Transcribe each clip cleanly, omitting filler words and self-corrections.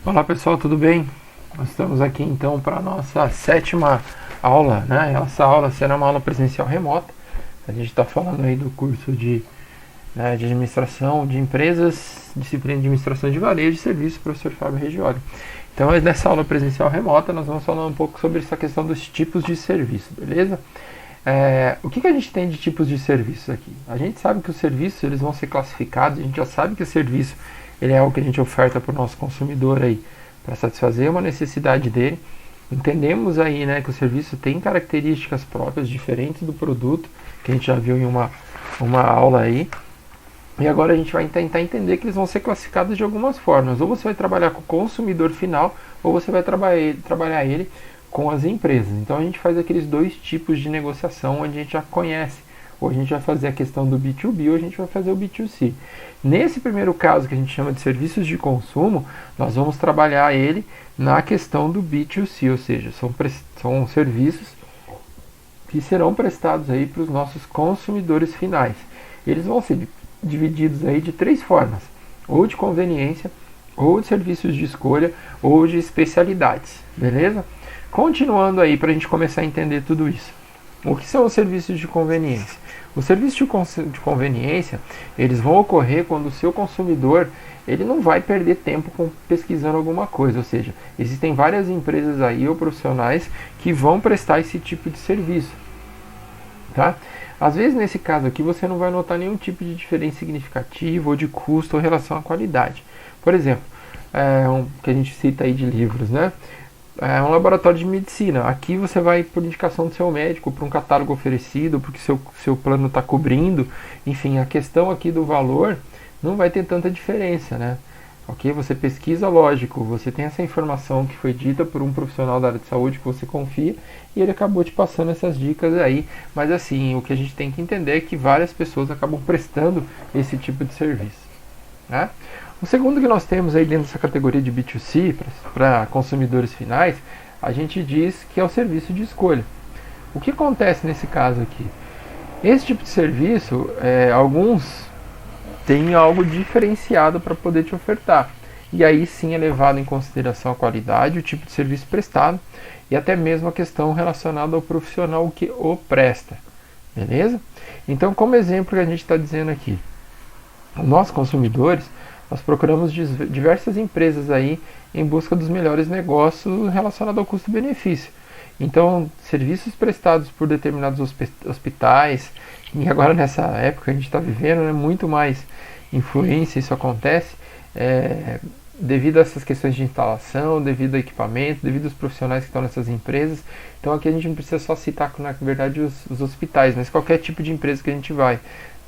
Olá pessoal, tudo bem? Nós estamos aqui então para a nossa sétima aula, né? Essa aula será uma aula presencial remota. A gente está falando aí do curso de administração de empresas, disciplina de administração de varejo e serviços, professor Fábio Regioli. Então, nessa aula presencial remota, nós vamos falar um pouco sobre essa questão dos tipos de serviço, beleza? O que a gente tem de tipos de serviços aqui? A gente sabe que os serviços eles vão ser classificados, a gente já sabe que o serviço ele é algo que a gente oferta para o nosso consumidor aí para satisfazer uma necessidade dele. Entendemos aí, né, que o serviço tem características próprias diferentes do produto, que a gente já viu em uma aula aí. E agora a gente vai tentar entender que eles vão ser classificados de algumas formas. Ou você vai trabalhar com o consumidor final, ou você vai trabalhar ele com as empresas. Então a gente faz aqueles dois tipos de negociação onde a gente já conhece. Ou a gente vai fazer a questão do B2B ou a gente vai fazer o B2C. Nesse primeiro caso, que a gente chama de serviços de consumo, nós vamos trabalhar ele na questão do B2C, ou seja, são serviços que serão prestados aí para os nossos consumidores finais. Eles vão ser divididos aí de três formas: ou de conveniência, ou de serviços de escolha, ou de especialidades, beleza? Continuando aí para a gente começar a entender tudo isso. O que são os serviços de conveniência? Os serviços de conveniência, eles vão ocorrer quando o seu consumidor ele não vai perder tempo pesquisando alguma coisa, ou seja, existem várias empresas aí ou profissionais que vão prestar esse tipo de serviço, tá? Às vezes nesse caso aqui você não vai notar nenhum tipo de diferença significativa ou de custo ou relação à qualidade. Por exemplo, que a gente cita aí de livros, né? É um laboratório de medicina. Aqui você vai por indicação do seu médico, por um catálogo oferecido, porque seu plano está cobrindo. Enfim, a questão aqui do valor não vai ter tanta diferença, né? Ok? Você pesquisa, lógico, você tem essa informação que foi dita por um profissional da área de saúde que você confia e ele acabou te passando essas dicas aí. Mas assim, o que a gente tem que entender é que várias pessoas acabam prestando esse tipo de serviço, né? O segundo que nós temos aí dentro dessa categoria de B2C, para consumidores finais, a gente diz que é o serviço de escolha. O que acontece nesse caso aqui? Esse tipo de serviço, alguns têm algo diferenciado para poder te ofertar. E aí sim é levado em consideração a qualidade, o tipo de serviço prestado e até mesmo a questão relacionada ao profissional que o presta. Beleza? Então, como exemplo que a gente está dizendo aqui, nós consumidores, nós procuramos diversas empresas aí em busca dos melhores negócios relacionados ao custo-benefício. Então, serviços prestados por determinados hospitais, e agora nessa época que a gente está vivendo, né, muito mais influência isso acontece, devido a essas questões de instalação, devido a equipamento, devido aos profissionais que estão nessas empresas. Então aqui a gente não precisa só citar, na verdade, os hospitais, mas qualquer tipo de empresa que a gente vai.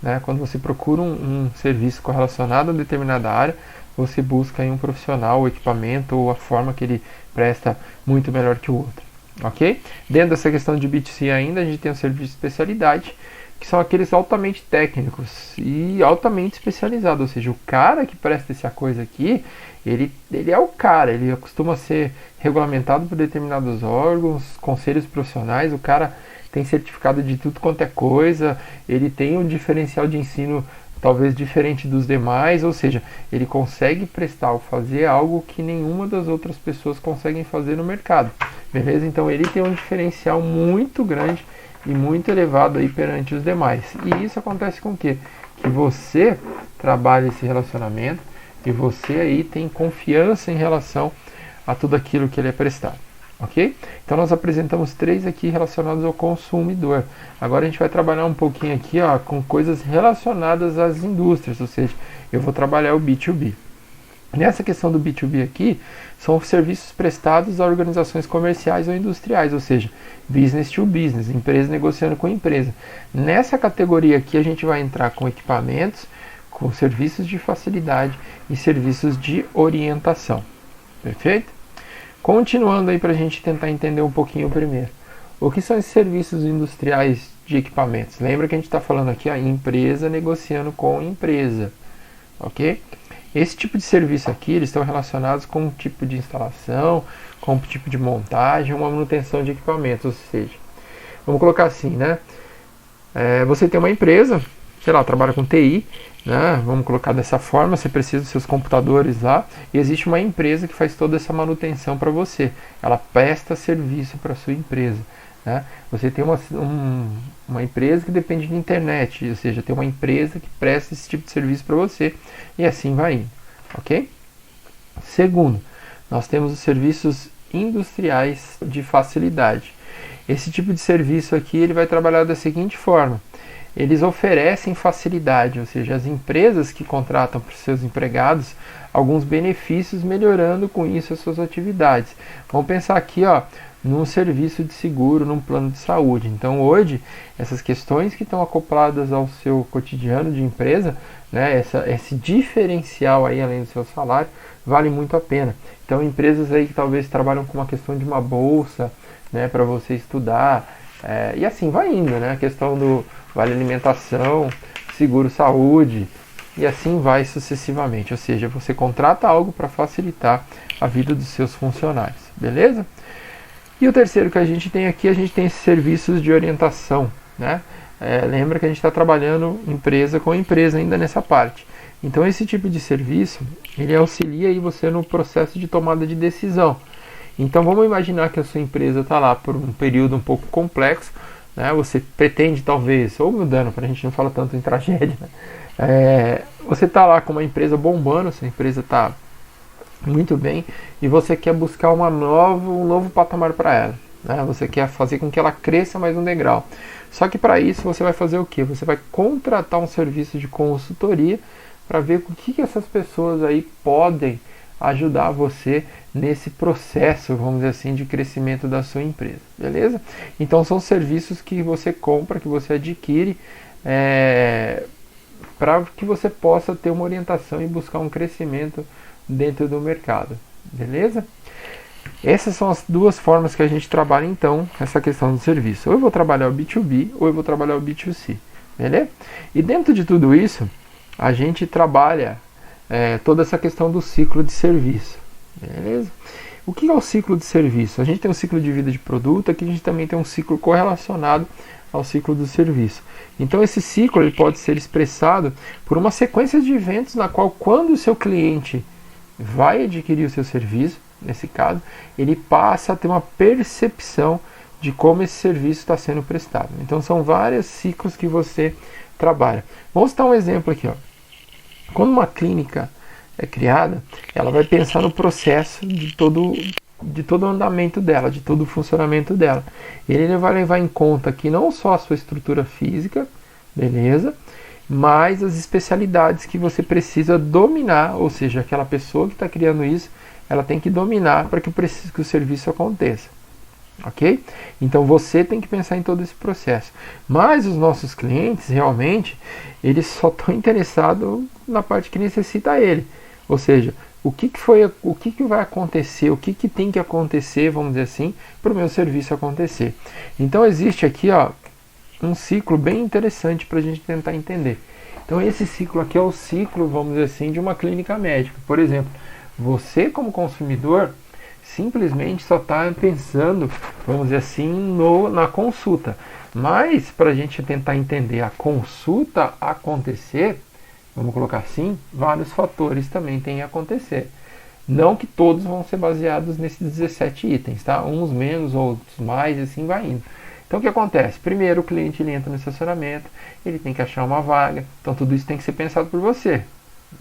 Né? Quando você procura um serviço correlacionado a determinada área, você busca aí um profissional, o equipamento ou a forma que ele presta muito melhor que o outro. Ok? Dentro dessa questão de B2C ainda, a gente tem o serviço de especialidade, que são aqueles altamente técnicos e altamente especializados, ou seja, o cara que presta essa coisa aqui, ele é o cara, ele costuma ser regulamentado por determinados órgãos, conselhos profissionais, o cara tem certificado de tudo quanto é coisa, ele tem um diferencial de ensino talvez diferente dos demais, ou seja, ele consegue prestar ou fazer algo que nenhuma das outras pessoas conseguem fazer no mercado, beleza? Então ele tem um diferencial muito grande e muito elevado aí perante os demais. E isso acontece com o quê? Que você trabalha esse relacionamento e você aí tem confiança em relação a tudo aquilo que ele é prestado. Ok? Então nós apresentamos três aqui relacionados ao consumidor. Agora a gente vai trabalhar um pouquinho aqui com coisas relacionadas às indústrias, ou seja, eu vou trabalhar o B2B. Nessa questão do B2B aqui, são serviços prestados a organizações comerciais ou industriais, ou seja, business to business, empresa negociando com empresa. Nessa categoria aqui a gente vai entrar com equipamentos, com serviços de facilidade e serviços de orientação. Perfeito? Continuando aí para a gente tentar entender um pouquinho primeiro. O que são esses serviços industriais de equipamentos? Lembra que a gente está falando aqui a empresa negociando com empresa, ok? Esse tipo de serviço aqui, eles estão relacionados com um tipo de instalação, com um tipo de montagem, uma manutenção de equipamentos, ou seja, vamos colocar assim, né? Você tem uma empresa sei lá, trabalha com TI, né? Vamos colocar dessa forma, você precisa dos seus computadores lá, e existe uma empresa que faz toda essa manutenção para você. Ela presta serviço para a sua empresa. Né? Você tem uma empresa que depende de internet, ou seja, tem uma empresa que presta esse tipo de serviço para você, e assim vai indo, ok? Segundo, nós temos os serviços industriais de facilidade. Esse tipo de serviço aqui ele vai trabalhar da seguinte forma: eles oferecem facilidade, ou seja, as empresas que contratam para os seus empregados alguns benefícios, melhorando com isso as suas atividades. Vamos pensar aqui, ó, num serviço de seguro, num plano de saúde. Então hoje, essas questões que estão acopladas ao seu cotidiano de empresa, né, esse diferencial aí além do seu salário, vale muito a pena. Então empresas aí que talvez trabalham com uma questão de uma bolsa, né, para você estudar, e assim vai indo, né, a questão do vale alimentação, seguro saúde, e assim vai sucessivamente. Ou seja, você contrata algo para facilitar a vida dos seus funcionários, beleza? E o terceiro que a gente tem aqui, a gente tem esses serviços de orientação, né? Lembra que a gente está trabalhando empresa com empresa ainda nessa parte. Então esse tipo de serviço, ele auxilia aí você no processo de tomada de decisão. Então vamos imaginar que a sua empresa está lá por um período um pouco complexo, né? Você pretende talvez, ou mudando, para a gente não falar tanto em tragédia, né? Você está lá com uma empresa bombando, sua empresa está muito bem, e você quer buscar um novo patamar para ela, né? Você quer fazer com que ela cresça mais um degrau. Só que para isso você vai fazer o quê? Você vai contratar um serviço de consultoria para ver o que essas pessoas aí podem ajudar você nesse processo, vamos dizer assim, de crescimento da sua empresa, beleza? Então são serviços que você compra, que você adquire, para que você possa ter uma orientação e buscar um crescimento dentro do mercado, beleza? Essas são as duas formas que a gente trabalha então essa questão do serviço. Ou eu vou trabalhar o B2B ou eu vou trabalhar o B2C, beleza? E dentro de tudo isso, a gente trabalha toda essa questão do ciclo de serviço, beleza? O que é o ciclo de serviço? A gente tem um ciclo de vida de produto, aqui a gente também tem um ciclo correlacionado ao ciclo do serviço. Então esse ciclo ele pode ser expressado por uma sequência de eventos na qual, quando o seu cliente vai adquirir o seu serviço, nesse caso, ele passa a ter uma percepção de como esse serviço está sendo prestado. Então são vários ciclos que você trabalha. Vamos citar um exemplo aqui, ó. Quando uma clínica é criada, ela vai pensar no processo de todo o andamento dela, de todo o funcionamento dela. Ele vai levar em conta aqui não só a sua estrutura física, beleza? Mas as especialidades que você precisa dominar, ou seja, aquela pessoa que está criando isso, ela tem que dominar para que o serviço aconteça, ok? Então você tem que pensar em todo esse processo. Mas os nossos clientes, realmente, eles só estão interessados na parte que necessita ele. Ou seja, o que vai acontecer, o que tem que acontecer, vamos dizer assim, para o meu serviço acontecer. Então existe aqui, ó, um ciclo bem interessante para a gente tentar entender. Então esse ciclo aqui é o ciclo, vamos dizer assim, de uma clínica médica. Por exemplo, você como consumidor simplesmente só está pensando, vamos dizer assim, na consulta. Mas para a gente tentar entender a consulta acontecer, vamos colocar assim, vários fatores também têm que acontecer. Não que todos vão ser baseados nesses 17 itens, tá? Uns menos, outros mais, e assim vai indo. Então o que acontece? Primeiro o cliente ele entra no estacionamento, ele tem que achar uma vaga, então tudo isso tem que ser pensado por você,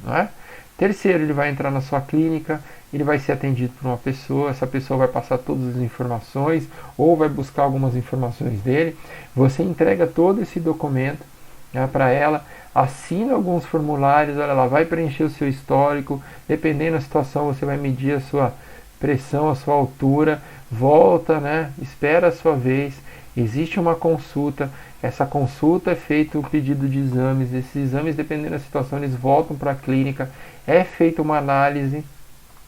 não é? Terceiro, ele vai entrar na sua clínica, ele vai ser atendido por uma pessoa, essa pessoa vai passar todas as informações ou vai buscar algumas informações dele, você entrega todo esse documento, né, para ela, assina alguns formulários, ela vai preencher o seu histórico, dependendo da situação você vai medir a sua pressão, a sua altura, volta, né, espera a sua vez, existe uma consulta, essa consulta é feito o pedido de exames, esses exames, dependendo da situação, eles voltam para a clínica, é feita uma análise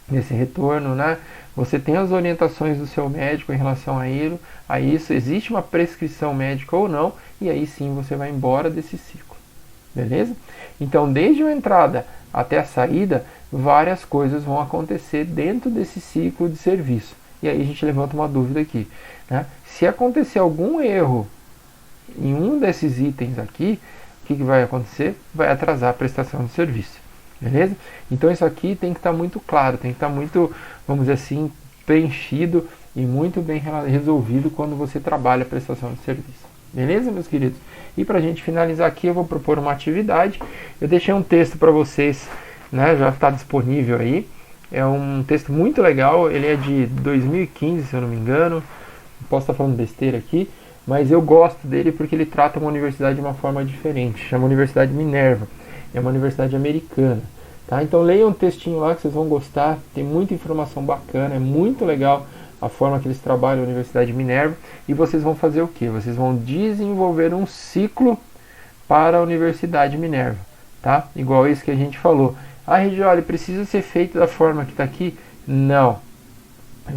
nesse retorno, né? Você tem as orientações do seu médico em relação a isso, existe uma prescrição médica ou não, e aí sim você vai embora desse ciclo, beleza? Então, desde a entrada até a saída, várias coisas vão acontecer dentro desse ciclo de serviço. E aí a gente levanta uma dúvida aqui, né? Se acontecer algum erro em um desses itens aqui, o que vai acontecer? Vai atrasar a prestação do serviço. Beleza? Então isso aqui tem que estar muito claro, tem que estar muito, vamos dizer assim, preenchido e muito bem resolvido quando você trabalha a prestação de serviço. Beleza, meus queridos? E para a gente finalizar aqui, eu vou propor uma atividade. Eu deixei um texto para vocês, né? Já está disponível aí. É um texto muito legal, ele é de 2015, se eu não me engano. Posso estar falando besteira aqui, mas eu gosto dele porque ele trata uma universidade de uma forma diferente. Chama Universidade Minerva. É uma universidade americana. Tá? Então leiam um textinho lá que vocês vão gostar. Tem muita informação bacana, é muito legal a forma que eles trabalham a Universidade Minerva. E vocês vão fazer o quê? Vocês vão desenvolver um ciclo para a Universidade Minerva. Tá? Igual isso que a gente falou. Ah, Regioli, precisa ser feito da forma que está aqui? Não.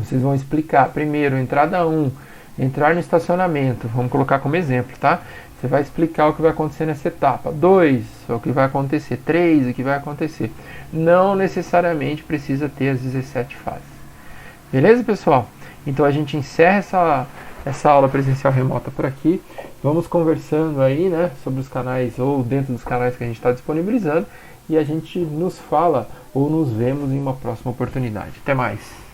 Vocês vão explicar. Primeiro, entrada 1, entrar no estacionamento. Vamos colocar como exemplo, tá? Você vai explicar o que vai acontecer nessa etapa. 2, o que vai acontecer. 3, o que vai acontecer. Não necessariamente precisa ter as 17 fases. Beleza, pessoal? Então a gente encerra essa aula presencial remota por aqui. Vamos conversando aí, né, sobre os canais ou dentro dos canais que a gente está disponibilizando. E a gente nos fala ou nos vemos em uma próxima oportunidade. Até mais!